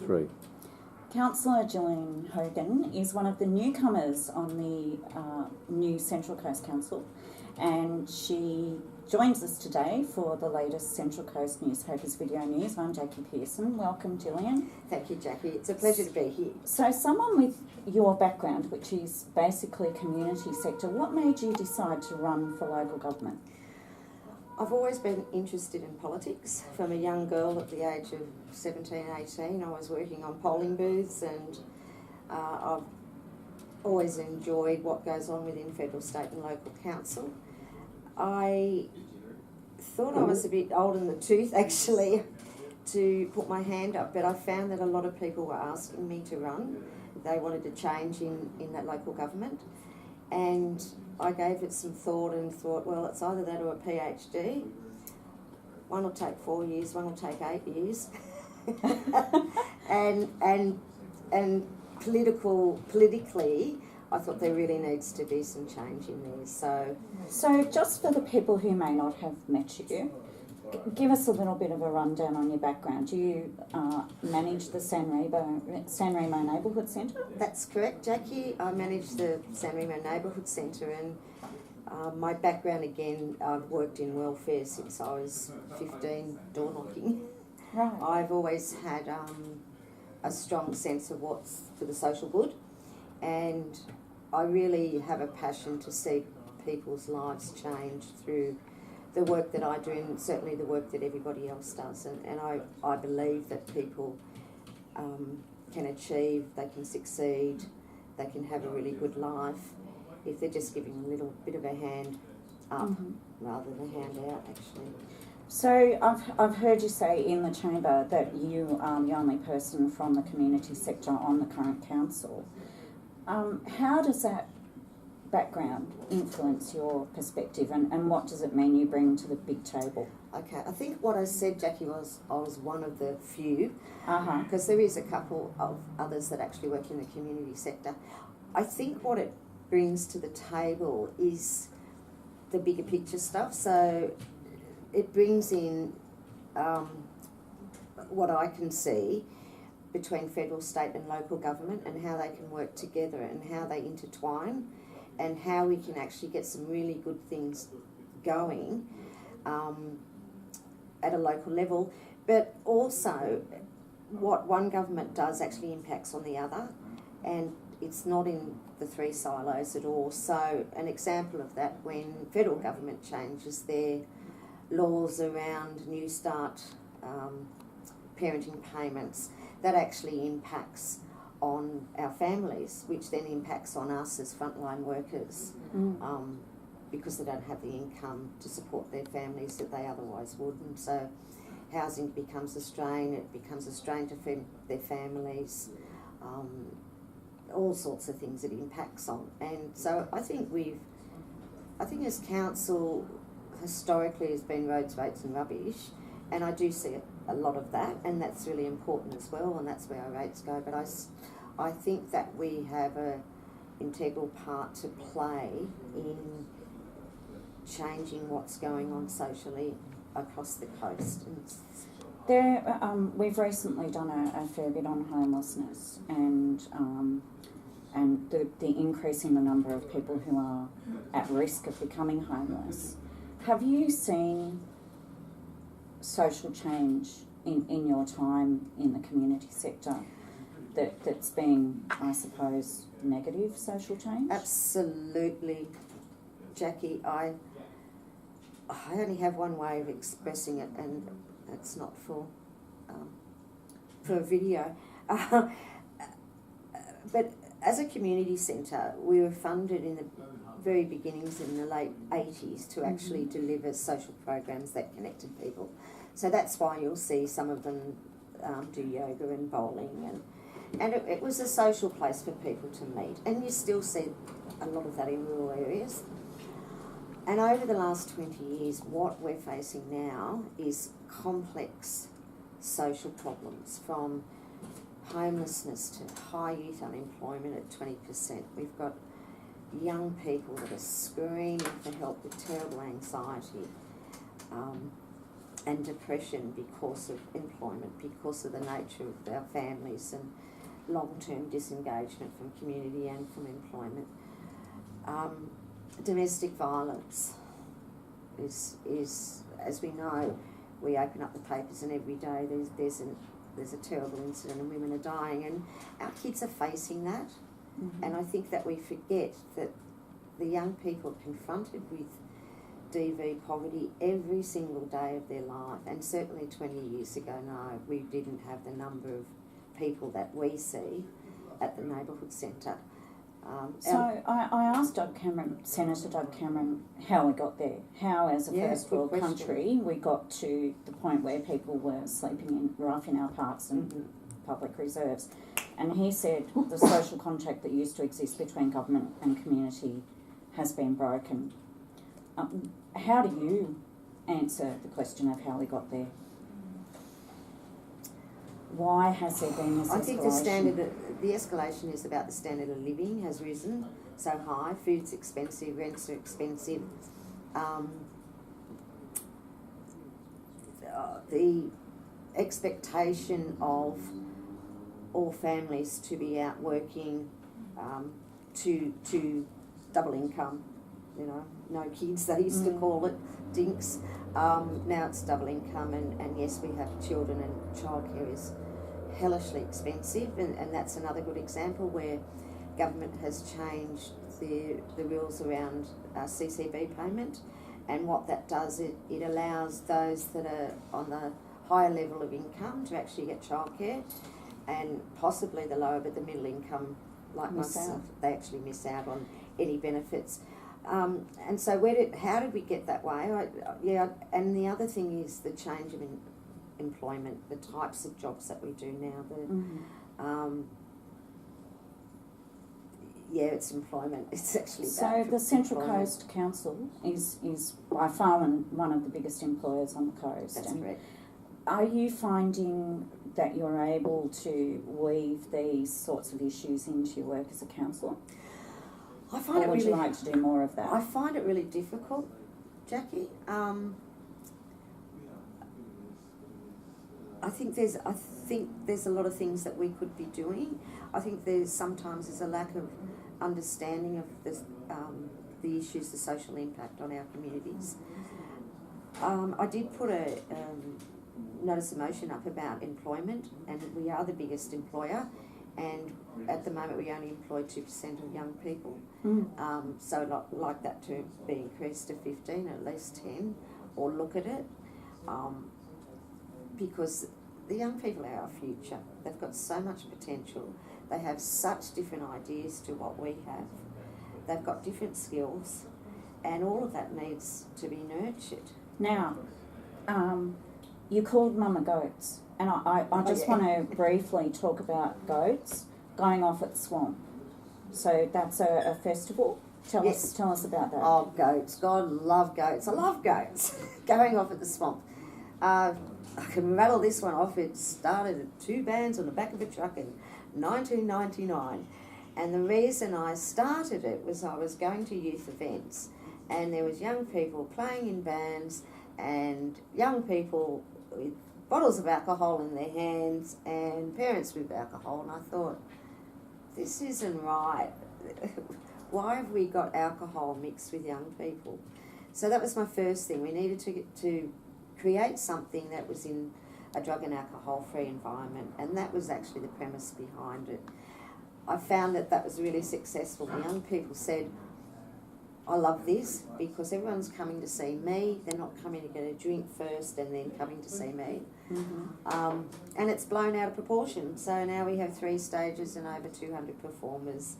3. Councillor Jillian Hogan is one of the newcomers on the new Central Coast Council, and she joins us today for the latest Central Coast newspapers video news. I'm Jackie Pearson. Welcome, Jillian. Thank you, Jackie. It's a pleasure to be here. So someone with your background, which is basically community sector, what made you decide to run for local government? I've always been interested in politics. From a young girl at the age of 17, 18, I was working on polling booths, and I've always enjoyed what goes on within federal, state and local council. I thought I was a bit old in the tooth, actually, to put my hand up, but I found that a lot of people were asking me to run. They wanted to change in that local government, and I gave it some thought and thought, well, it's either that or a PhD. One will take 4 years, one will take 8 years. and politically, I thought there really needs to be some change in there. So just for the people who may not have met you, give us a little bit of a rundown on your background. You manage the San Remo Neighbourhood Centre? That's correct, Jackie. I manage the San Remo Neighbourhood Centre, and my background, again, I've worked in welfare since I was 15, door knocking. Right. I've always had a strong sense of what's for the social good, and I really have a passion to see people's lives change through the work that I do, and certainly the work that everybody else does. And I believe that people can achieve, they can succeed, they can have a really good life if they're just giving a little bit of a hand up rather than a hand out, actually. So I've heard you say in the chamber that you are the only person from the community sector on the current council. How does that background influence your perspective, and what does it mean you bring to the big table? Okay, I think what I said, Jackie, was I was one of the few, Uh-huh. because there is a couple of others that actually work in the community sector. I think what it brings to the table is the bigger picture stuff. So it brings in what I can see between federal, state and local government, and how they can work together and how they intertwine, and how we can actually get some really good things going at a local level. But also what one government does actually impacts on the other, and it's not in the three silos at all. So an example of that, when federal government changes their laws around New Start parenting payments, that actually impacts on our families, which then impacts on us as frontline workers, because they don't have the income to support their families that they otherwise would. And so housing becomes a strain, it becomes a strain to feed their families, all sorts of things it impacts on. And so I think as council, historically has been roads, rates and rubbish, and I do see a lot of that, and that's really important as well, and that's where our rates go. But I think that we have an integral part to play in changing what's going on socially across the coast. We've recently done a fair bit on homelessness, and the increase in the number of people who are at risk of becoming homeless. Have you seen social change in your time in the community sector that's been, I suppose, negative social change? Absolutely, Jackie. I only have one way of expressing it, and it's not for a video. But as a community centre, we were funded in the very beginnings in the late 80s to actually deliver social programs that connected people. So that's why you'll see some of them do yoga and bowling, and it was a social place for people to meet. And you still see a lot of that in rural areas. And over the last 20 years, what we're facing now is complex social problems, from homelessness to high youth unemployment at 20%. We've got young people that are screaming for help with terrible anxiety. and depression because of employment, because of the nature of our families and long-term disengagement from community and from employment. Domestic violence is, as we know, we open up the papers and every day there's a terrible incident and women are dying, and our kids are facing that. Mm-hmm. And I think that we forget that the young people are confronted with DV poverty every single day of their life, and certainly 20 years ago, no, we didn't have the number of people that we see at the neighbourhood centre. So I asked Senator Doug Cameron, how we got there, how as a first world country we got to the point where people were sleeping right in our parks and public reserves. And he said the social contract that used to exist between government and community has been broken. How do you answer the question of how we got there? Why has there been this escalation? I think the escalation is about the standard of living has risen so high. Food's expensive, rents are expensive. The expectation of all families to be out working, to double income, you know, no kids, they used to call it, dinks. Now it's double income, and yes, we have children, and childcare is hellishly expensive, and that's another good example where government has changed the rules around CCB payment, and what that does, it allows those that are on the higher level of income to actually get childcare, and possibly the lower but the middle income, like myself, they actually miss out on any benefits. And so how did we get that way? And the other thing is the change of employment, the types of jobs that we do now. It's employment. It's actually about the Central Coast Council is by far one of the biggest employers on the coast. That's correct. Are you finding that you're able to weave these sorts of issues into your work as a councillor? I find would you like to do more of that? I find it really difficult, Jackie. I think there's a lot of things that we could be doing. I think sometimes there's a lack of understanding of the issues, the social impact on our communities. I did put a notice of motion up about employment, and we are the biggest employer, and at the moment we only employ 2% of young people. So I'd like that to be increased to 15, at least 10, or look at it. Because the young people are our future. They've got so much potential. They have such different ideas to what we have. They've got different skills, and all of that needs to be nurtured. Now, you called Mama Goats, and I just want to briefly talk about goats going off at Swamp. So that's a festival. Tell us about that. Oh, goats. God, love goats. I love goats. Going off at the Swamp. I can rattle this one off. It started at 2 bands on the back of a truck in 1999. And the reason I started it was I was going to youth events, and there was young people playing in bands and young people with bottles of alcohol in their hands and parents with alcohol. And I thought, this isn't right. Why have we got alcohol mixed with young people? So that was my first thing. We needed to create something that was in a drug and alcohol-free environment, and that was actually the premise behind it. I found that was really successful. The young people said, I love this because everyone's coming to see me. They're not coming to get a drink first and then coming to see me. And it's blown out of proportion. So now we have 3 stages and over 200 performers,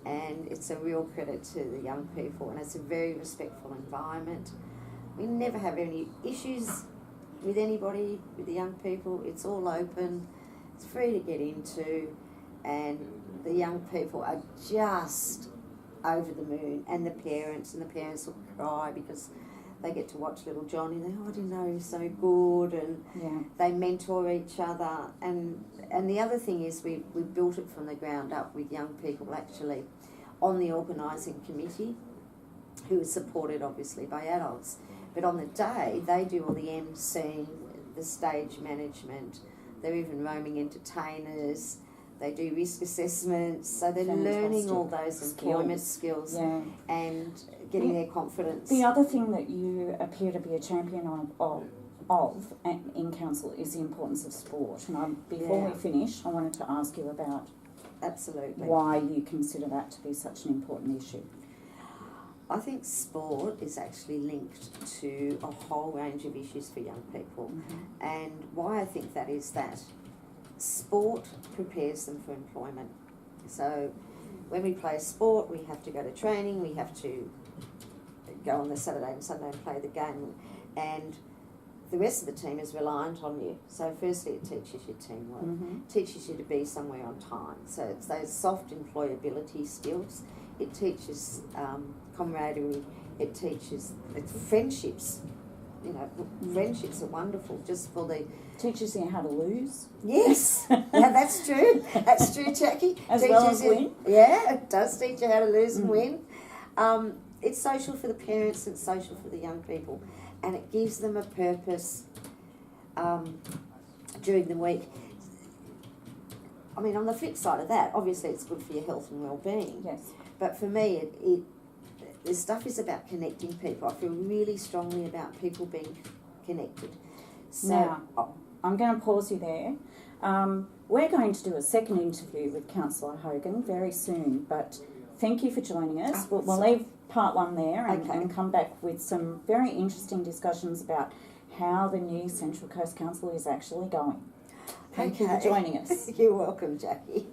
and it's a real credit to the young people, and it's a very respectful environment. We never have any issues with anybody, with the young people. It's all open. It's free to get into, and the young people are just over the moon, and the parents will cry because they get to watch little Johnny and they, I didn't know he was so good, and they mentor each other, and the other thing is we built it from the ground up with young people actually on the organising committee, who is supported obviously by adults, But on the day, they do all the emceeing, the stage management. They're even roaming entertainers. They do risk assessments. So they're learning all those employment skills and getting their confidence. The other thing that you appear to be a champion of in council is the importance of sport. And before we finish, I wanted to ask you about why you consider that to be such an important issue. I think sport is actually linked to a whole range of issues for young people. And why I think that is that sport prepares them for employment. So when we play sport, we have to go to training, we have to go on the Saturday and Sunday and play the game, and the rest of the team is reliant on you. So firstly, it teaches you teamwork, teaches you to be somewhere on time. So it's those soft employability skills. It teaches camaraderie. It teaches friendships. You know, friendships are wonderful just for the... Teaches you how to lose. Yes, yeah, that's true. That's true, Jackie. As well as win. Yeah, it does teach you how to lose and win. It's social for the parents, it's social for the young people, and it gives them a purpose during the week. I mean, on the flip side of that, obviously it's good for your health and well-being. Yes. But for me, this stuff is about connecting people. I feel really strongly about people being connected. So, now, I'm going to pause you there. We're going to do a second interview with Councillor Hogan very soon, but thank you for joining us. We'll leave part one there and come back with some very interesting discussions about how the new Central Coast Council is actually going. Thank you for joining us. You're welcome, Jackie.